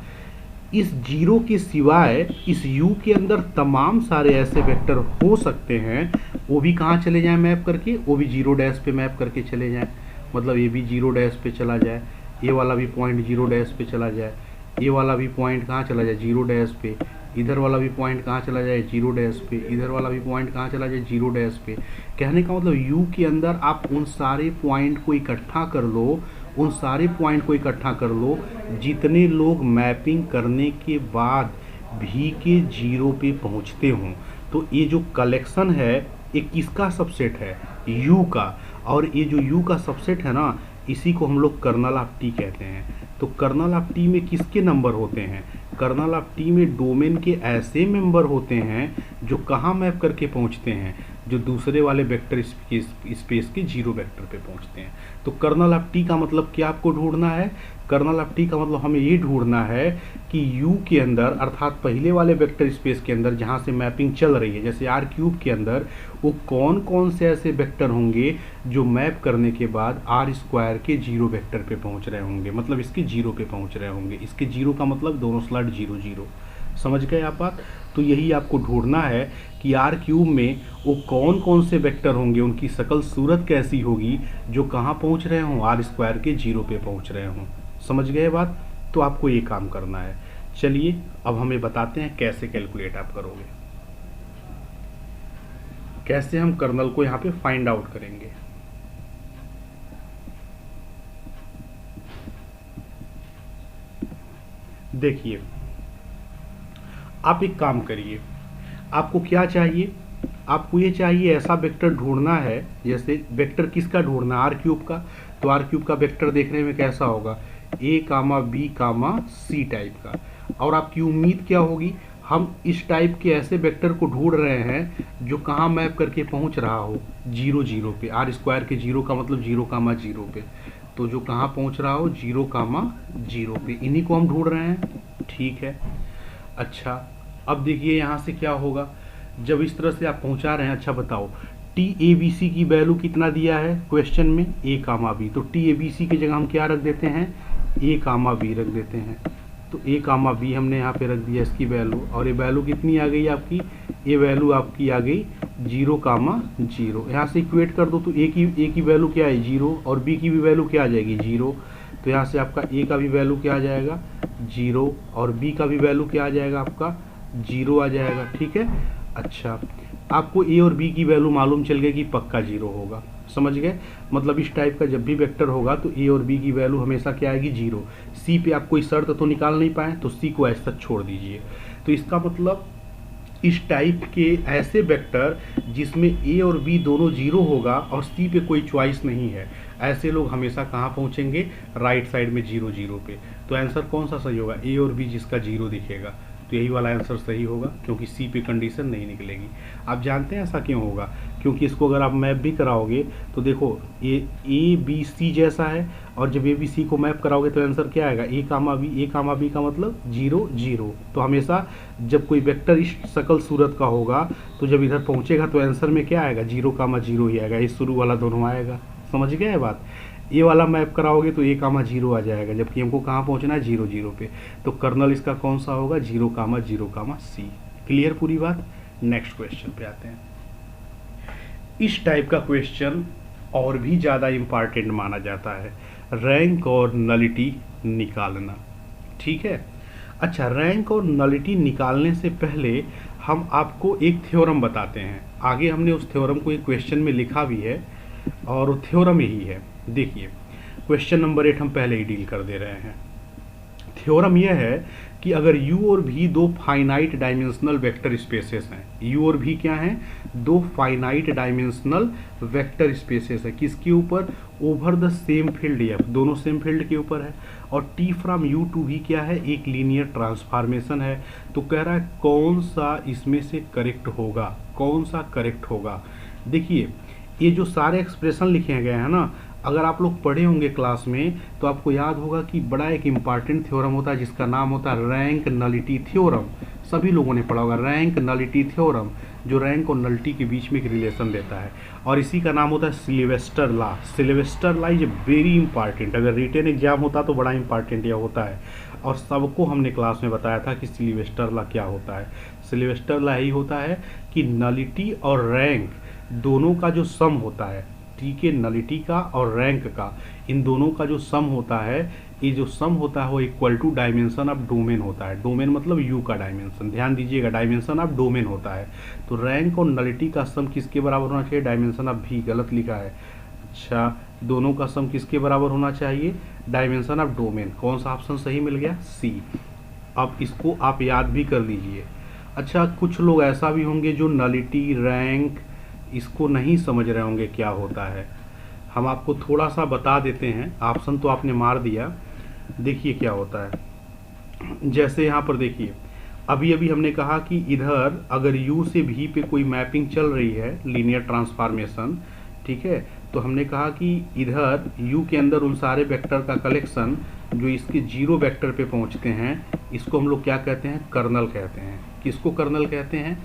इस जीरो के सिवाय इस यू के अंदर तमाम सारे ऐसे वेक्टर हो सकते हैं, वो भी कहाँ चले जाएं मैप करके, वो भी जीरो डैश पे मैप करके चले जाएं। मतलब ये भी जीरो डैश पे चला जाए, ये वाला भी पॉइंट जीरो डैश पे चला जाए, ये वाला भी पॉइंट कहाँ चला जाए, जीरो डैश पे, इधर वाला भी पॉइंट कहाँ चला जाए, जीरो डैश पे, इधर वाला भी पॉइंट कहाँ चला जाए, जीरो डैश पे। कहने का मतलब यू के अंदर आप उन सारे पॉइंट को इकट्ठा कर लो, उन सारे पॉइंट को इकट्ठा कर लो जितने लोग मैपिंग करने के बाद भी के जीरो पे पहुंचते हों। तो ये जो कलेक्शन है ये किसका सबसेट है, यू का, और ये जो यू का सबसेट है ना, इसी को हम लोग कर्नल ऑफ टी कहते हैं। तो कर्नल ऑफ टी में किसके नंबर होते हैं, कर्नल ऑफ टी में डोमेन के ऐसे मेंबर होते हैं जो कहाँ मैप करके पहुँचते हैं, जो दूसरे वाले वेक्टर स्पेस के जीरो वेक्टर पे पहुंचते हैं। तो कर्नल ऑफ टी का मतलब क्या आपको ढूंढना है, कर्नल ऑफ टी का मतलब हमें ये ढूंढना है कि यू के अंदर, अर्थात पहले वाले वेक्टर स्पेस के अंदर जहाँ से मैपिंग चल रही है, जैसे आर क्यूब के अंदर, वो कौन कौन से ऐसे वेक्टर होंगे जो मैप करने के बाद आर स्क्वायर के जीरो वेक्टर पे पहुँच रहे होंगे, मतलब इसके जीरो पे पहुँच रहे होंगे। इसके जीरो का मतलब दोनों स्लॉट जीरो जीरो, समझ गए आप बात। तो यही आपको ढूंढना है कि आर क्यूब में वो कौन कौन से वेक्टर होंगे, उनकी शकल सूरत कैसी होगी जो कहाँ पहुँच रहे हों, आर स्क्वायर के जीरो पे पहुँच रहे हों। समझ गए बात। तो आपको ये काम करना है। चलिए अब हमें बताते हैं कैसे कैलकुलेट आप करोगे, कैसे हम कर्नल को यहाँ पे फाइंड आउट करेंगे। देखिए आप एक काम करिए, आपको क्या चाहिए, आपको ये चाहिए ऐसा वेक्टर ढूंढना है, जैसे वेक्टर किसका ढूंढना है, आर क्यूब का। तो आर क्यूब का वेक्टर देखने में कैसा होगा, ए कामा बी कामा सी टाइप का। और आपकी उम्मीद क्या होगी, हम इस टाइप के ऐसे वेक्टर को ढूंढ रहे हैं जो कहाँ मैप करके पहुंच रहा हो, 0 0 पे। आर स्क्वायर के 0 का मतलब 0 कामा 0 पे, तो जो कहाँ पहुंच रहा हो 0 कामा 0 पे, इन्हीं को हम ढूंढ रहे हैं। ठीक है, अच्छा अब देखिए यहाँ से क्या होगा जब इस तरह से आप पहुंचा रहे हैं। अच्छा बताओ टी ए बी सी की वैल्यू कितना दिया है क्वेश्चन में, ए कामा बी, तो टी ए बी सी की जगह हम क्या रख देते हैं, ए कामा बी रख देते हैं। तो ए कामा बी हमने यहाँ पे रख दिया इसकी वैल्यू, और ये वैल्यू कितनी आ गई आपकी, ये वैल्यू आपकी आ गई 0 कामा 0। यहाँ से इक्वेट कर दो तो ए की वैल्यू क्या है 0, और बी की भी वैल्यू क्या आ जाएगी 0। तो यहाँ से आपका ए का भी वैल्यू क्या आ जाएगा 0, और बी का भी वैल्यू क्या आ जाएगा आपका 0 आ जाएगा। ठीक है, अच्छा आपको ए और बी की वैल्यू मालूम चल गई कि पक्का 0 होगा, समझ गए। मतलब इस टाइप का जब भी वेक्टर होगा तो ए और बी की वैल्यू हमेशा क्या आएगी 0। सी पे आप कोई शर्त तो निकाल नहीं पाए तो सी को ऐसा छोड़ दीजिए। तो इसका मतलब इस टाइप के ऐसे वेक्टर जिसमें ए और बी दोनों 0 होगा और सी पे कोई चॉइस नहीं है, ऐसे लोग हमेशा कहाँ पहुँचेंगे, राइट साइड में 0 0 पे। तो आंसर कौन सा सही होगा, ए और बी जिसका 0 दिखेगा, तो यही वाला आंसर सही होगा क्योंकि सी पे कंडीशन नहीं निकलेगी। आप जानते हैं ऐसा क्यों होगा, क्योंकि इसको अगर आप मैप भी कराओगे तो देखो ए बी सी जैसा है, और जब ए बी सी को मैप कराओगे तो आंसर क्या आएगा, ए कामा बी का मतलब 0 0। तो हमेशा जब कोई वेक्टर इस शकल सूरत का होगा तो जब इधर पहुंचेगा तो आंसर में क्या आएगा 0 कामा 0 ही आएगा, इस शुरू वाला दोनों आएगा। समझ गए बात, ये वाला मैप कराओगे तो ए कामा 0 आ जाएगा, जबकि हमको कहाँ पहुँचना है 0 0 पे। तो कर्नल इसका कौन सा होगा 0 कामा 0 कामा सी। क्लियर पूरी बात। नेक्स्ट क्वेश्चन पे आते हैं। इस टाइप का क्वेश्चन और भी ज़्यादा इम्पॉर्टेंट माना जाता है, रैंक और नलिटी निकालना। ठीक है, अच्छा रैंक और नलिटी निकालने से पहले हम आपको एक थ्योरम बताते हैं। आगे हमने उस थ्योरम को एक क्वेश्चन में लिखा भी है और वो थ्योरम यही है। देखिए क्वेश्चन नंबर 8 हम पहले ही डील कर दे रहे हैं। थ्योरम यह है कि अगर u और v दो फाइनाइट डायमेंशनल वेक्टर स्पेसेस हैं, u और v क्या हैं, दो फाइनाइट डायमेंशनल वेक्टर स्पेसेस है, किसके ऊपर, over the same field f, दोनों सेम फील्ड के ऊपर है, और t from u to v क्या है, एक लीनियर ट्रांसफॉर्मेशन है। तो कह रहा है कौन सा इसमें से करेक्ट होगा, कौन सा करेक्ट होगा। देखिए ये जो सारे एक्सप्रेशन लिखे गए हैं ना, अगर आप लोग पढ़े होंगे क्लास में तो आपको याद होगा कि बड़ा एक इम्पॉर्टेंट थ्योरम होता है जिसका नाम होता है रैंक नलिटी थ्योरम। सभी लोगों ने पढ़ा होगा रैंक नलिटी थ्योरम, जो रैंक और नलिटी के बीच में एक रिलेशन देता है, और इसी का नाम होता है Sylvester law. Sylvester law is very important, अगर रिटेन एग्जाम होता तो बड़ा इंपॉर्टेंट यह होता है, और सबको हमने क्लास में बताया था कि सिल्वेस्टर लॉ क्या होता है। सिल्वेस्टर लॉ यही होता है कि नलिटी और रैंक दोनों का जो सम होता है, ठीक है, नलिटी का और रैंक का, इन दोनों का जो सम होता है, ये जो सम होता है वो equal to dimension of domain होता है। डोमेन मतलब यू का डायमेंशन, ध्यान दीजिएगा, डायमेंशन ऑफ डोमेन होता है। तो रैंक और नलिटी का सम किसके बराबर होना चाहिए, डायमेंशन ऑफ भी, गलत लिखा है। अच्छा दोनों का सम किसके बराबर होना चाहिए, डायमेंशन ऑफ डोमेन। कौन सा ऑप्शन सही मिल गया, सी। अब इसको आप याद भी कर लीजिए। अच्छा कुछ लोग ऐसा भी होंगे जो नलिटी रैंक इसको नहीं समझ रहे होंगे क्या होता है, हम आपको थोड़ा सा बता देते हैं। ऑप्शन तो आपने मार दिया, देखिए क्या होता है। जैसे यहाँ पर देखिए अभी अभी हमने कहा कि इधर अगर u से v पे कोई मैपिंग चल रही है, लीनियर ट्रांसफॉर्मेशन, ठीक है, तो हमने कहा कि इधर u के अंदर उन सारे वेक्टर का कलेक्शन जो इसके 0 वेक्टर पे पहुँचते हैं, इसको हम लोग क्या कहते हैं, कर्नल कहते हैं। किसको कर्नल कहते हैं,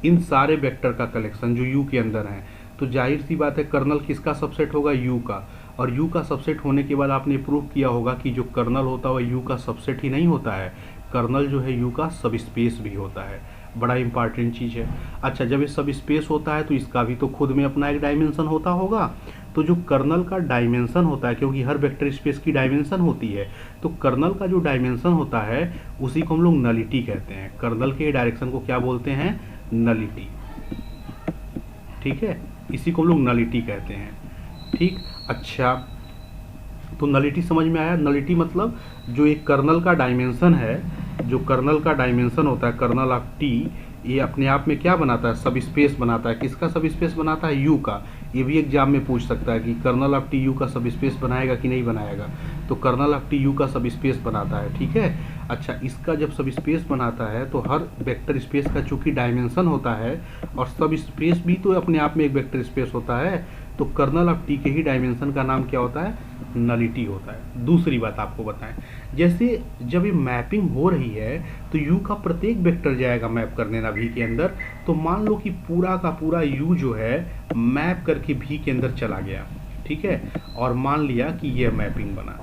इन सारे वेक्टर का कलेक्शन जो u के अंदर हैं। तो जाहिर सी बात है कर्नल किसका सबसेट होगा, u का, और u का सबसेट होने के बाद आपने प्रूव किया होगा कि जो कर्नल होता है वह u का सबसेट ही नहीं होता है, कर्नल जो है u का सब स्पेस भी होता है। बड़ा इंपॉर्टेंट चीज़ है। अच्छा जब ये सब स्पेस होता है तो इसका भी तो खुद में अपना एक डायमेंशन होता होगा। तो जो कर्नल का डायमेंशन होता है, क्योंकि हर वेक्टर स्पेस की डायमेंशन होती है, तो कर्नल का जो डायमेंशन होता है उसी को हम लोग नलिटी कहते हैं। कर्नल के डायरेक्शन को क्या बोलते हैं, नलिटी, ठीक है, इसी को हम लोग नलिटी कहते हैं। ठीक, अच्छा तो नलिटी समझ में आया। नलिटी मतलब जो एक कर्नल का डायमेंशन है, जो कर्नल का डायमेंशन होता है, कर्नल ऑफ टी, ये अपने आप में क्या बनाता है, सब स्पेस बनाता है। किसका सब स्पेस बनाता है, यू का। ये भी एग्जाम में पूछ सकता है कि कर्नल ऑफ टी यू का सब स्पेस बनाएगा कि नहीं बनाएगा। तो कर्नल ऑफ टी यू का सब स्पेस बनाता है, ठीक है। अच्छा, इसका जब सब स्पेस बनाता है तो हर वेक्टर स्पेस का चूंकि डायमेंशन होता है और सब स्पेस भी तो अपने आप में एक वेक्टर स्पेस होता है, तो कर्नल ऑफ टी के ही डायमेंशन का नाम क्या होता है, नलिटी होता है। दूसरी बात आपको बताएं, जैसे जब ये मैपिंग हो रही है तो यू का प्रत्येक वेक्टर जाएगा मैप करने ना भी के अंदर, तो मान लो कि पूरा का पूरा यू जो है मैप करके भी के अंदर चला गया, ठीक है, और मान लिया कि ये मैपिंग बना,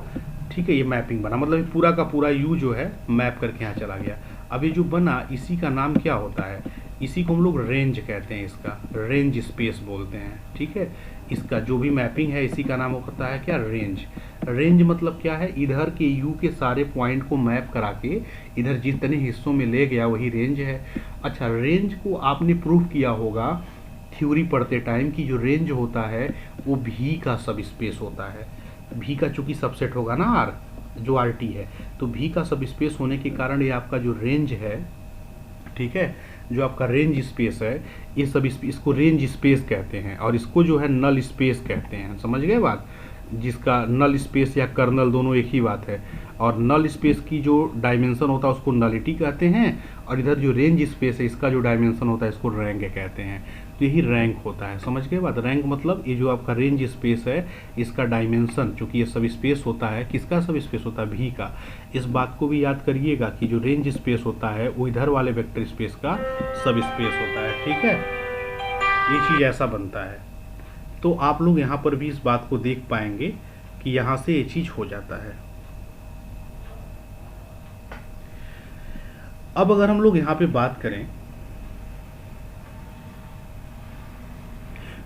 ठीक है, ये मैपिंग बना मतलब पूरा का पूरा यू जो है मैप करके यहाँ चला गया। अब ये जो बना इसी का नाम क्या होता है, इसी को हम लोग रेंज कहते हैं, इसका रेंज स्पेस बोलते हैं, ठीक है। इसका जो भी मैपिंग है इसी का नाम होता है क्या, रेंज। रेंज मतलब क्या है, इधर के यू के सारे पॉइंट को मैप करा के इधर जितने हिस्सों में ले गया वही रेंज है। अच्छा, रेंज को आपने प्रूफ किया होगा थ्योरी पढ़ते टाइम कि जो रेंज होता है वो भी का सब स्पेस होता है। भी का चूंकि सबसेट होगा ना आर, जो आर टी है, तो भी का सब स्पेस होने के कारण ये आपका जो रेंज है, ठीक है, जो आपका रेंज स्पेस है, ये सब इसको रेंज स्पेस कहते हैं और इसको जो है नल स्पेस कहते हैं। समझ गए बात, जिसका नल स्पेस या कर्नल दोनों एक ही बात है। और नल स्पेस की जो डायमेंशन होता है उसको नलिटी कहते हैं और इधर जो रेंज स्पेस है इसका जो डायमेंशन होता है इसको रैंक कहते हैं। तो यही रैंक होता है, समझ गए बात। रैंक मतलब ये जो आपका रेंज स्पेस है इसका डायमेंशन, चूंकि ये सब स्पेस होता है, किसका सब स्पेस होता है, भी का। इस बात को भी याद करिएगा कि जो रेंज स्पेस होता है वो इधर वाले वेक्टर स्पेस का सब स्पेस होता है, ठीक है। ये चीज़ ऐसा बनता है। तो आप लोग यहाँ पर भी इस बात को देख पाएंगे कि यहाँ से ये चीज़ हो जाता है। अब अगर हम लोग यहाँ पे बात करें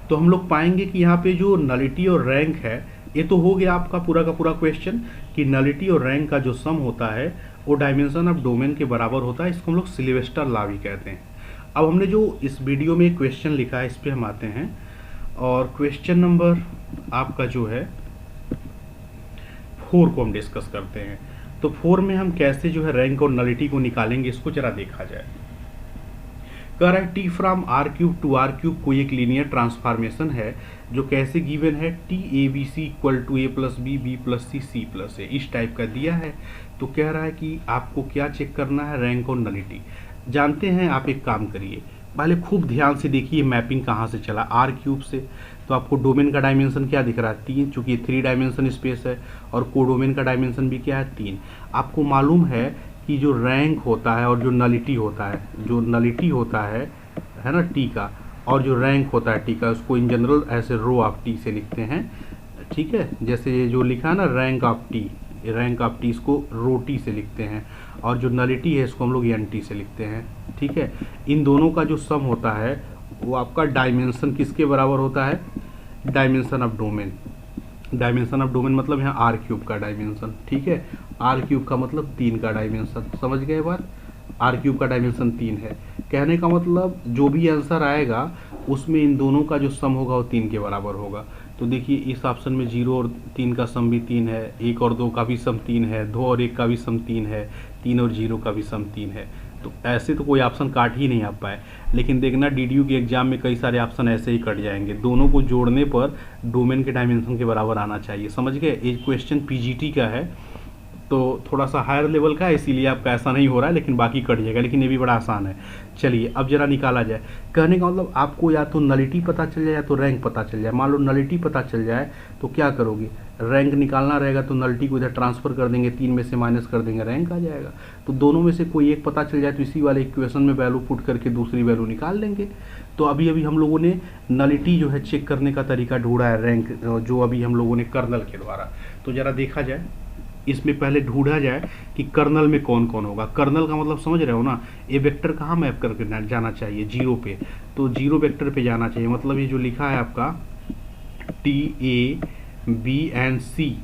तो हम लोग पाएंगे कि यहाँ पे जो नलिटी और रैंक है, ये तो हो गया आपका पूरा का पूरा क्वेश्चन कि नलिटी और रैंक का जो सम होता है वो डायमेंशन ऑफ डोमेन के बराबर होता है। इसको हम लोग सिल्वेस्टर लॉ भी कहते हैं। अब हमने जो इस वीडियो में क्वेश्चन लिखा है इस पर हम आते हैं और क्वेश्चन नंबर आपका जो है 4 को हम डिस्कस करते हैं। तो 4 में हम कैसे जो है रैंक और नलिटी को निकालेंगे इसको जरा देखा जाए। कह रहा है T from R cube to R cube कोई एक लीनियर ट्रांसफॉर्मेशन है जो कैसे गिवन है, T A B C equal to A plus B, B plus C, C plus A, इस टाइप का दिया है। तो कह रहा है कि आपको क्या चेक करना है, रैंक और नलिटी। जानते हैं, आप एक काम करिए, पहले खूब ध्यान से देखिए मैपिंग कहाँ से चला, आर क्यूब से। तो आपको डोमेन का डायमेंशन क्या दिख रहा है, 3, चूंकि 3 डायमेंशन स्पेस है और कोडोमेन का डायमेंशन भी क्या है, 3। आपको मालूम है कि जो रैंक होता है और जो नलिटी होता है, जो नलिटी होता है ना टी का, और जो रैंक होता है टी का, उसको इन जनरल ऐसे रो ऑफ टी से लिखते हैं, ठीक है। जैसे ये जो लिखा है ना rank of T, rank of T इसको रो टी से लिखते हैं और जो नलिटी है इसको हम लोग एन टी से लिखते हैं, ठीक है। इन दोनों का जो सम होता है वो आपका डायमेंशन किसके बराबर होता है, dimension of domain. Dimension of domain मतलब यहाँ आर क्यूब का डायमेंशन, ठीक है। आर क्यूब का मतलब 3 का डायमेंशन, समझ गए बात। आर क्यूब का डायमेंशन 3 है। कहने का मतलब जो भी आंसर आएगा उसमें इन दोनों का जो सम होगा वो 3 के बराबर होगा। तो देखिए इस ऑप्शन में 0 और 3 का सम भी 3 है, 1 और 2 का भी सम 3 है, 2 और 1 का भी सम 3 है, 3 और 0 का भी सम 3 है। तो ऐसे तो कोई ऑप्शन काट ही नहीं आ पाए, लेकिन देखना डीडीयू के एग्जाम में कई सारे ऑप्शन ऐसे ही कट जाएंगे। दोनों को जोड़ने पर डोमेन के डायमेंशन के बराबर आना चाहिए, समझ गए। ये क्वेश्चन पीजीटी का है तो थोड़ा सा हायर लेवल का है, इसीलिए आपका ऐसा नहीं हो रहा है, लेकिन बाकी कट जाएगा। लेकिन ये भी बड़ा आसान है। चलिए अब जरा निकाला जाए। कहने का मतलब आपको या तो नलिटी पता चल जाए या तो रैंक पता चल जाए। मान लो नलिटी पता चल जाए तो क्या करोगे, रैंक निकालना रहेगा तो नलिटी को इधर ट्रांसफर कर देंगे, 3 में से माइनस कर देंगे, रैंक आ जाएगा। तो दोनों में से कोई एक पता चल जाए तो इसी वाले इक्वेशन में वैल्यू पुट करके दूसरी वैल्यू निकाल लेंगे। तो अभी हम लोगों ने नलिटी जो है चेक करने का तरीका ढूंढा है, रैंक जो अभी हम लोगों ने कर्नल के द्वारा। तो जरा देखा जाए, इसमें पहले ढूंढा जाए कि कर्नल में कौन कौन होगा। कर्नल का मतलब समझ रहे हो ना, ये वेक्टर कहाँ मैप करके जाना चाहिए, 0 पे। तो 0 वेक्टर पे जाना चाहिए। मतलब ये जो लिखा है आपका T A B and C,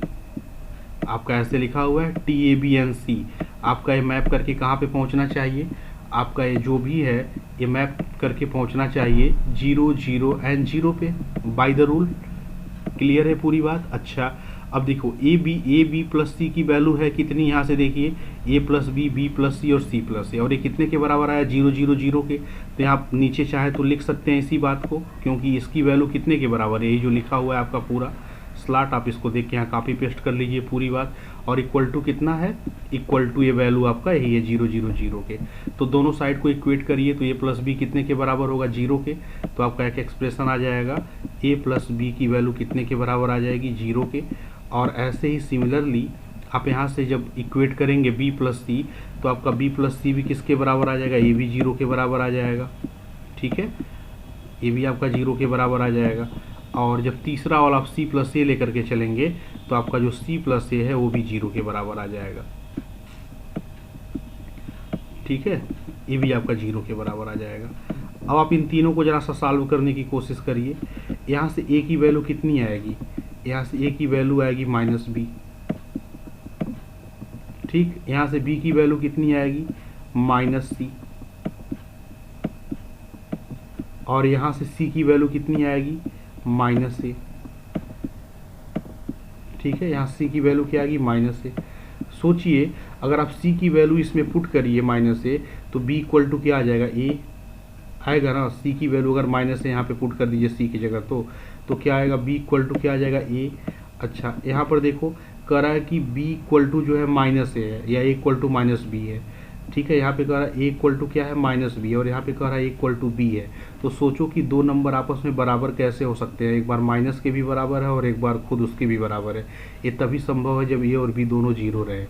आपका ऐसे लिखा हुआ है T A B and C, आपका ये मैप करके कहाँ पे पहुँचना चाहिए, आपका ये जो भी है ये मैप करके पहुँचना चाहिए 0 0 एंड 0 पे बाय द रूल। क्लियर है पूरी बात। अच्छा अब देखो ए बी प्लस सी की वैल्यू है कितनी, यहाँ से देखिए ए प्लस बी प्लस सी और सी प्लस ए, और ये कितने के बराबर आया 0 0 0 के। तो यहाँ आप नीचे चाहे तो लिख सकते हैं इसी बात को, क्योंकि इसकी वैल्यू कितने के बराबर है, ये जो लिखा हुआ है आपका पूरा स्लॉट, आप इसको देख के यहाँ कॉपी पेस्ट कर लीजिए पूरी बात। और इक्वल टू कितना है, इक्वल टू ये वैल्यू आपका यही है 0 0 0 के। तो दोनों साइड को इक्वेट करिए तो ए प्लस बी कितने के बराबर होगा 0 के। तो आपका एक एक्सप्रेशन आ जाएगा ए प्लस बी की वैल्यू कितने के बराबर आ जाएगी 0 के। और ऐसे ही सिमिलरली आप यहाँ से जब इक्वेट करेंगे बी प्लस सी, तो आपका बी प्लस सी भी किसके बराबर आ जाएगा, ये भी 0 के बराबर आ जाएगा। ठीक है, ये भी आपका 0 के बराबर आ जाएगा। और जब तीसरा वाला आप सी प्लस ए लेकर के चलेंगे तो आपका जो सी प्लस ए है वो भी 0 के बराबर आ जाएगा। ठीक है, ये भी आपका 0 के बराबर आ जाएगा। अब आप इन तीनों को जरा सा सॉल्व करने की कोशिश करिए। यहाँ से ए की वैल्यू कितनी आएगी, यहाँ से ए की वैल्यू आएगी माइनस बी। ठीक, यहाँ से बी की वैल्यू कितनी आएगी माइनस सी, और यहाँ से सी की वैल्यू कितनी आएगी माइनस ए। ठीक है, यहाँ सी की वैल्यू क्या आएगी माइनस ए। सोचिए अगर आप सी की वैल्यू इसमें पुट करिए माइनस ए, तो बी इक्वल टू क्या आ जाएगा ए आएगा ना। सी की वैल्यू अगर माइनस ए यहाँ पे पुट कर दीजिए सी की जगह, तो क्या आएगा बी इक्वल टू क्या आ जाएगा ए। अच्छा, यहाँ पर देखो कह रहा है कि बी इक्वल टू जो है माइनस ए है या ए इक्वल टू माइनस बी है। ठीक है, यहाँ पे कह रहा है ए इक्वल टू क्या है माइनस बी, और यहाँ पे कह रहा है ए इक्वल टू बी है। तो सोचो कि दो नंबर आपस में बराबर कैसे हो सकते हैं, एक बार माइनस के भी बराबर है और एक बार खुद उसके भी बराबर है। ये तभी संभव है जब ए और बी दोनों 0 रहे,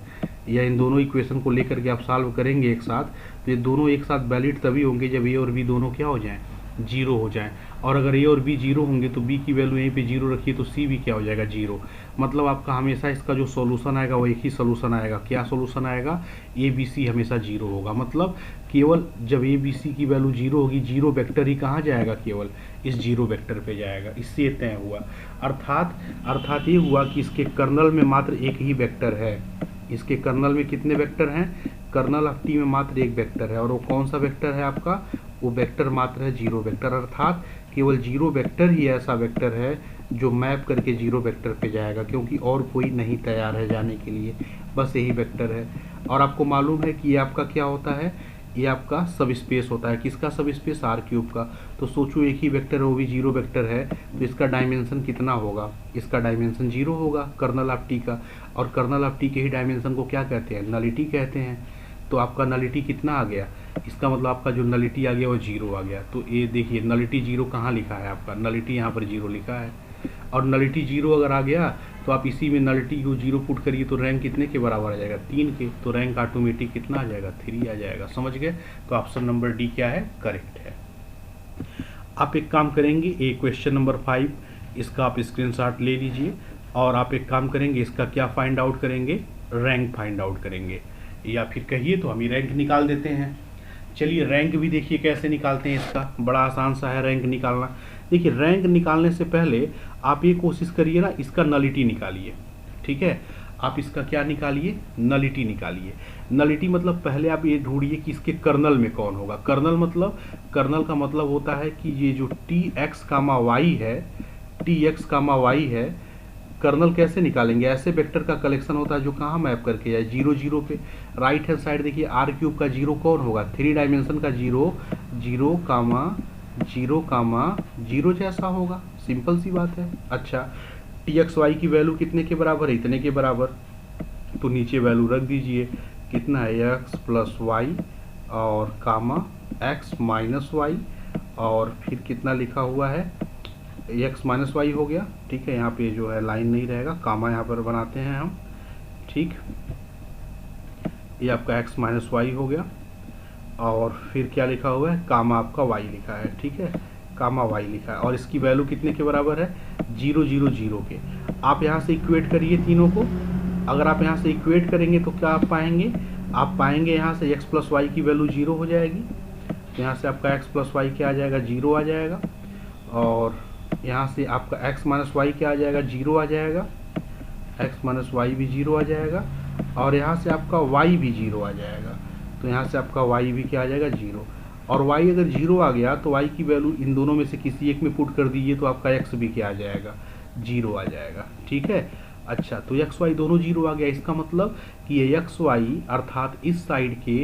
या इन दोनों इक्वेशन को लेकर के आप सॉल्व करेंगे एक साथ, तो ये दोनों एक साथ वैलिड तभी होंगे जब ए और बी दोनों क्या हो जाएं 0 हो जाएं। और अगर ए और बी 0 होंगे तो बी की वैल्यू यहीं पे 0 रखिए तो सी भी क्या हो जाएगा 0। मतलब आपका हमेशा इसका जो सॉल्यूशन आएगा वो एक ही सॉल्यूशन आएगा। क्या सॉल्यूशन आएगा, ए बी सी हमेशा 0 होगा। मतलब केवल जब ए बी सी की वैल्यू 0 होगी, 0 वेक्टर ही कहाँ जाएगा, केवल इस 0 वेक्टर पे जाएगा। इससे तय हुआ, अर्थात ये हुआ कि इसके कर्नल में मात्र एक ही वेक्टर है। इसके कर्नल में कितने वेक्टर हैं, कर्नल ऑफ टी में मात्र एक वेक्टर है, और वो कौन सा वेक्टर है आपका, वो वेक्टर मात्र है 0 वेक्टर। अर्थात केवल 0 वेक्टर ही ऐसा वेक्टर है जो मैप करके 0 वेक्टर पे जाएगा, क्योंकि और कोई नहीं तैयार है जाने के लिए, बस यही वेक्टर है। और आपको मालूम है कि ये आपका क्या होता है, ये आपका सब स्पेस होता है। किसका सब स्पेस, आर क्यूब का। तो सोचो एक ही वेक्टर है, वो भी 0 वेक्टर है, तो इसका डायमेंशन कितना होगा, इसका डायमेंशन 0 होगा कर्नल ऑफ टी का। और कर्नल ऑफ टी के ही डायमेंशन को क्या कहते हैं, नलिटी कहते हैं। तो आपका नलिटी कितना आ गया, इसका मतलब आपका जो नलिटी आ गया वो 0 आ गया। तो ये देखिए नलिटी 0 कहाँ लिखा है आपका, नलिटी यहाँ पर 0 लिखा है। और नलिटी 0 अगर आ गया तो आप इसी में नलिटी को 0 पुट करिए तो रैंक कितने के बराबर आ जाएगा 3 के। तो रैंक ऑटोमेटिक कितना आ जाएगा 3 आ जाएगा। समझ गए, तो ऑप्शन नंबर डी क्या है, करेक्ट है। आप एक काम करेंगे, ये क्वेश्चन नंबर 5 इसका आप स्क्रीनशॉट ले लीजिए, और आप एक काम करेंगे इसका क्या फाइंड आउट करेंगे, रैंक फाइंड आउट करेंगे, या फिर कहिए तो हम ही रैंक निकाल देते हैं। चलिए रैंक भी देखिए कैसे निकालते हैं, इसका बड़ा आसान सा है रैंक निकालना। देखिए रैंक निकालने से पहले आप ये कोशिश करिए ना, इसका नलिटी निकालिए। ठीक है, आप इसका क्या निकालिए, नलिटी निकालिए। नलिटी मतलब पहले आप ये ढूंढिए कि इसके कर्नल में कौन होगा। कर्नल का मतलब होता है कि ये जो टी एक्स कामा वाई है, कर्नल कैसे निकालेंगे, ऐसे वेक्टर का कलेक्शन होता है जो कहाँ मैप करके जाए 0 0 पे। राइट हैंड साइड देखिए आर क्यूब का 0 कौन होगा, 3 डायमेंशन का 0 0 कामा 0 जैसा होगा, सिंपल सी बात है। अच्छा, टी एक्स वाई की वैल्यू कितने के बराबर है, इतने के बराबर। तो नीचे वैल्यू रख दीजिए, कितना है एक्स प्लस वाई और कामा एक्स माइनस वाई, और फिर कितना लिखा हुआ है एक्स माइनस वाई हो गया। ठीक है, यहाँ पे जो है लाइन नहीं रहेगा, कामा यहाँ पर बनाते हैं हम। ठीक, ये आपका एक्स माइनस वाई हो गया, और फिर क्या लिखा हुआ है, कामा आपका वाई लिखा है। ठीक है, कामा वाई लिखा है, और इसकी वैल्यू कितने के बराबर है 0 0 0 के। आप यहाँ से इक्वेट करिए तीनों को। अगर आप यहाँ से इक्वेट करेंगे तो क्या आप पाएंगे यहाँ से एक्स प्लस वाई की वैल्यू 0 हो जाएगी। तो यहाँ से आपका एक्स प्लस वाई क्या आ जाएगा 0 आ जाएगा, और यहाँ से आपका x माइनस वाई क्या आ जाएगा 0 आ जाएगा, x माइनस वाई भी 0 आ जाएगा, और यहाँ से आपका y भी 0 आ जाएगा। तो यहाँ से आपका y भी क्या आ जाएगा 0, और y अगर 0 आ गया तो y की वैल्यू इन दोनों में से किसी एक में पुट कर दीजिए तो आपका x भी क्या आ जाएगा 0 आ जाएगा। ठीक है, अच्छा, तो एक्स वाई दोनों जीरो आ गया। इसका मतलब कि ये एक्स वाई अर्थात इस साइड के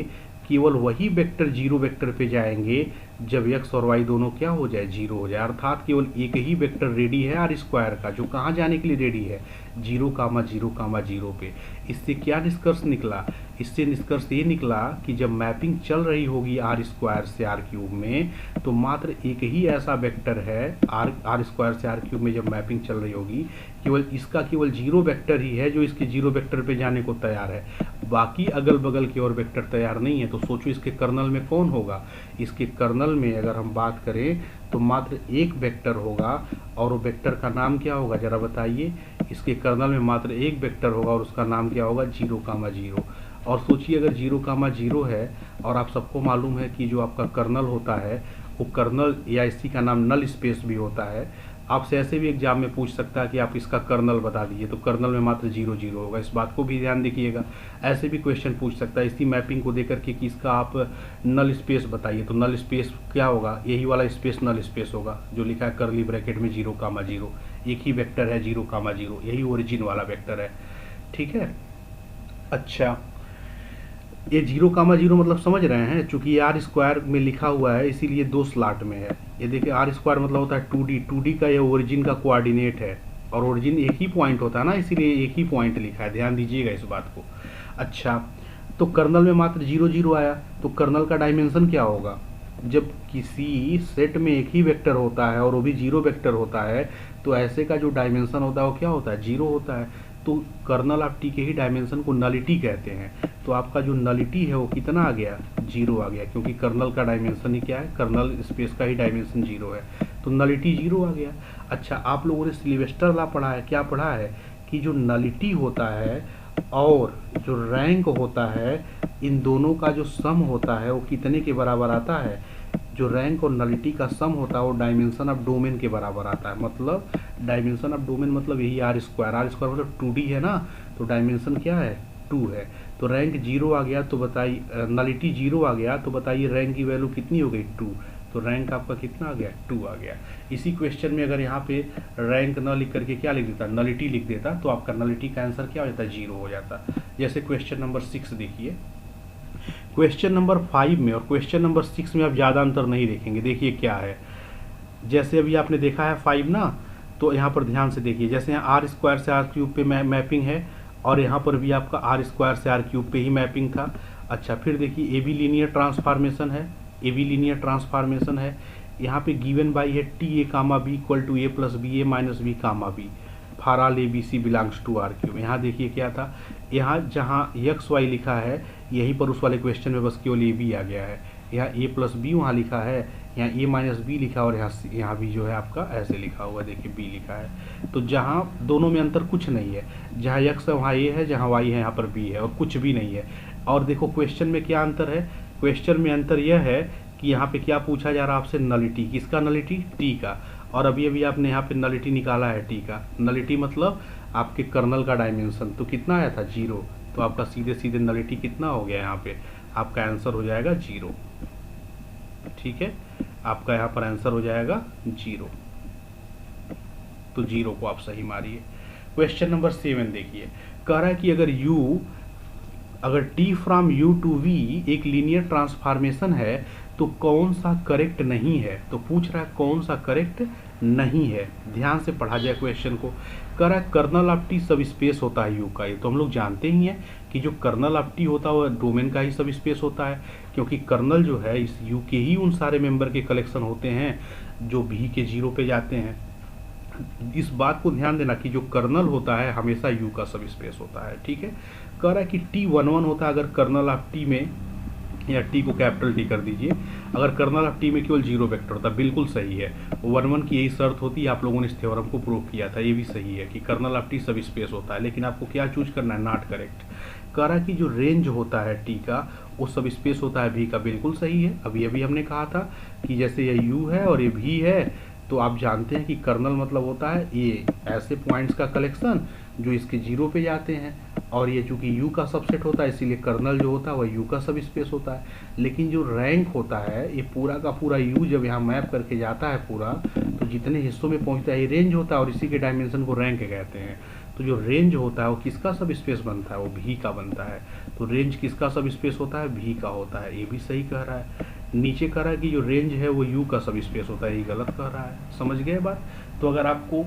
केवल वही वेक्टर जीरो वेक्टर पे जाएंगे जब एक्स और वाई दोनों क्या हो जाए, जीरो हो जाए। अर्थात केवल एक ही वेक्टर रेडी है आर स्क्वायर का, जो कहाँ जाने के लिए रेडी है, zero comma zero comma zero पे। इससे क्या निष्कर्ष निकला, इससे निष्कर्ष ये निकला कि जब मैपिंग चल रही होगी आर स्क्वायर से आर क्यूब में, तो मात्र एक ही ऐसा वेक्टर है आर स्क्वायर से आर क्यूब में जब मैपिंग चल रही होगी, केवल इसका केवल जीरो वेक्टर ही है जो इसके जीरो वेक्टर पे जाने को तैयार है, बाकी अगल बगल के और वेक्टर तैयार नहीं है। तो सोचो इसके कर्नल में कौन होगा, इसके कर्नल में अगर हम बात करें तो मात्र एक वेक्टर होगा, और वो वेक्टर का नाम क्या होगा जरा बताइए। इसके कर्नल में मात्र एक वेक्टर होगा और उसका नाम क्या होगा, जीरो कामा जीरो। और सोचिए अगर जीरो कामा जीरो है और आप सबको मालूम है कि जो आपका कर्नल होता है वो कर्नल या इसी का नाम नल स्पेस भी होता है। आपसे ऐसे भी एग्जाम में पूछ सकता है कि आप इसका कर्नल बता दीजिए, तो कर्नल में मात्र जीरो जीरो होगा, इस बात को भी ध्यान रखिएगा। ऐसे भी क्वेश्चन पूछ सकता है इसी मैपिंग को देकर के कि इसका आप नल स्पेस बताइए, तो नल स्पेस क्या होगा, यही वाला स्पेस नल स्पेस होगा जो लिखा है कर्ली ब्रैकेट में जीरो कामा जीरो। एक ही वेक्टर है जीरो कामा जीरो, यही ओरिजिन वाला वेक्टर है, ठीक है। अच्छा, ये जीरो कामा जीरो मतलब समझ रहे हैं, चूंकि ये आर स्क्वायर में लिखा हुआ है इसीलिए दो स्लॉट में है। ये देखिए आर स्क्वायर मतलब होता है 2D का ये ओरिजिन का कोऑर्डिनेट है, और ओरिजिन एक ही पॉइंट होता है ना, इसीलिए एक ही पॉइंट लिखा है, ध्यान दीजिएगा इस बात को। अच्छा, तो कर्नल में मात्र जीरो जीरो आया, तो कर्नल का डायमेंशन क्या होगा, जब किसी सेट में एक ही वेक्टर होता है और वो भी जीरो वेक्टर होता है, तो ऐसे का जो डायमेंशन होता है वो क्या होता है, जीरो होता है। तो कर्नल ऑफ टी के ही डायमेंशन को नलिटी कहते हैं। तो आपका जो नलिटी है वो कितना आ गया, जीरो आ गया, क्योंकि कर्नल का डायमेंशन ही क्या है, कर्नल स्पेस का ही डायमेंशन जीरो है, तो नलिटी जीरो आ गया। अच्छा, आप लोगों ने सिल्वेस्टर लॉ पढ़ा है, क्या पढ़ा है कि जो नलिटी होता है और जो रैंक होता है, इन दोनों का जो सम होता है वो कितने के बराबर आता है, जो रैंक और नलिटी का सम होता है वो डायमेंशन ऑफ डोमेन के बराबर आता है। मतलब डायमेंशन ऑफ डोमेन मतलब यही आर स्क्वायर मतलब 2D है ना, तो डायमेंशन क्या है, 2 है। तो रैंक जीरो आ गया, तो बताइए नलिटी जीरो आ गया, तो बताइए रैंक की वैल्यू कितनी हो गई, 2। तो रैंक आपका कितना आ गया, 2 आ गया। इसी क्वेश्चन में अगर यहाँ पे रैंक न लिख करके क्या लिख देता, नलिटी लिख देता, तो आपका नलिटी का आंसर क्या हो जाता, जीरो हो जाता। जैसे क्वेश्चन नंबर 6 देखिए, क्वेश्चन नंबर 5 में और क्वेश्चन नंबर 6 में आप ज़्यादा अंतर नहीं देखेंगे। देखिए क्या है, जैसे अभी आपने देखा है 5 ना, तो यहाँ पर ध्यान से देखिए, जैसे यहाँ आर स्क्वायर से आर क्यूब पे मैपिंग है, और यहाँ पर भी आपका आर स्क्वायर से आर क्यूब पे ही मैपिंग था। अच्छा, फिर देखिए ए बी लीनियर ट्रांसफॉर्मेशन है, ए बी लीनियर ट्रांसफॉर्मेशन है, यहाँ पे गिवन बाई है T A comma B equal to A plus B A minus B comma B for all A B C belongs to R cube. यहाँ देखिए क्या था, यहाँ जहाँ एक्स वाई लिखा है यहीं पर उस वाले क्वेश्चन में बस केवल ए बी आ गया है, यहाँ ए प्लस बी वहाँ लिखा है, यहाँ ए माइनस बी लिखा, और यहाँ भी जो है आपका ऐसे लिखा हुआ, देखिए बी लिखा है। तो जहाँ दोनों में अंतर कुछ नहीं है, जहाँ एक्स है वहाँ ए है, जहाँ वाई है यहाँ पर बी है, और कुछ भी नहीं है। और देखो क्वेश्चन में क्या अंतर है, क्वेश्चन में अंतर यह है कि यहाँ पे क्या पूछा जा रहा है आपसे, नलिटी, किसका नलिटी, टी का। और अभी अभी आपने यहाँ पे नलिटी निकाला है टी का, नलिटी मतलब आपके कर्नल का डायमेंशन, तो कितना आया था, जीरो। तो आपका सीधे सीधे नलिटी कितना हो गया, यहाँ पे आपका आंसर हो जाएगा जीरो, ठीक है, आपका यहाँ पर आंसर हो जाएगा जीरो। तो जीरो को आप सही मारिए। क्वेश्चन नंबर 7 देखिए, कह रहा है कि अगर t from u to v एक लीनियर ट्रांसफॉर्मेशन है तो कौन सा करेक्ट नहीं है। तो पूछ रहा है कौन सा करेक्ट नहीं है, ध्यान से पढ़ा जाए क्वेश्चन को। कह रहा है कर्नल ऑफ टी सब स्पेस होता है यू का, ये तो हम लोग जानते ही हैं कि जो कर्नल ऑफ टी होता है वह डोमेन का ही सब स्पेस होता है, क्योंकि कर्नल जो है इस यू के ही उन सारे मेंबर के कलेक्शन होते हैं जो भी के जीरो पे जाते हैं। इस बात को ध्यान देना कि जो कर्नल होता है हमेशा यू का सब स्पेस होता है, ठीक है। कह रहा है कि t11 होता है अगर कर्नल ऑफ टी में, या टी को कैपिटल टी कर दीजिए, अगर कर्नल ऑफ टी में केवल जीरो वेक्टर होता है, बिल्कुल सही है। 1 की यही शर्त होती है, आप लोगों ने इस थ्योरम को प्रूव किया था, ये भी सही है कि कर्नल ऑफ टी सब स्पेस होता है, लेकिन आपको क्या चूज करना है, नॉट करेक्ट। कह रहा है कि जो रेंज होता है टी का वो सब स्पेस होता है भी का, बिल्कुल सही है। अभी अभी हमने कहा था कि जैसे ये यू है और ये भी है, तो आप जानते हैं कि कर्नल मतलब होता है ये ऐसे पॉइंट्स का कलेक्शन जो इसके जीरो पे जाते हैं, और ये चूंकि यू का सबसेट होता है इसीलिए कर्नल जो होता है वह यू का सब स्पेस होता है। लेकिन जो रैंक होता है ये पूरा का पूरा यू जब यहाँ मैप करके जाता है पूरा, तो जितने हिस्सों में पहुँचता है ये रेंज होता है, और इसी के डायमेंशन को रैंक कहते हैं। तो जो रेंज होता है वो किसका सब स्पेस बनता है, वो भी का बनता है। तो रेंज किसका सब स्पेस होता है, भी का होता है। ये भी सही कह रहा है। नीचे कह रहा है कि जो रेंज है वो यू का सब स्पेस होता है, ये गलत कह रहा है। समझ गए बात। तो अगर आपको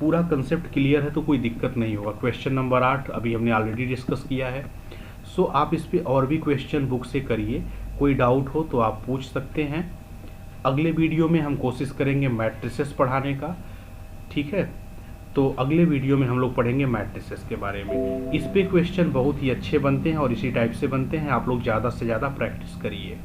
पूरा कंसेप्ट क्लियर है तो कोई दिक्कत नहीं होगा। क्वेश्चन नंबर 8 अभी हमने ऑलरेडी डिस्कस किया है। सो आप इस पे और भी क्वेश्चन बुक से करिए, कोई डाउट हो तो आप पूछ सकते हैं। अगले वीडियो में हम कोशिश करेंगे मैट्रिसेस पढ़ाने का, ठीक है। तो अगले वीडियो में हम लोग पढ़ेंगे मैट्रिसेस के बारे में। इस पे क्वेश्चन बहुत ही अच्छे बनते हैं और इसी टाइप से बनते हैं। आप लोग ज़्यादा से ज़्यादा प्रैक्टिस करिए।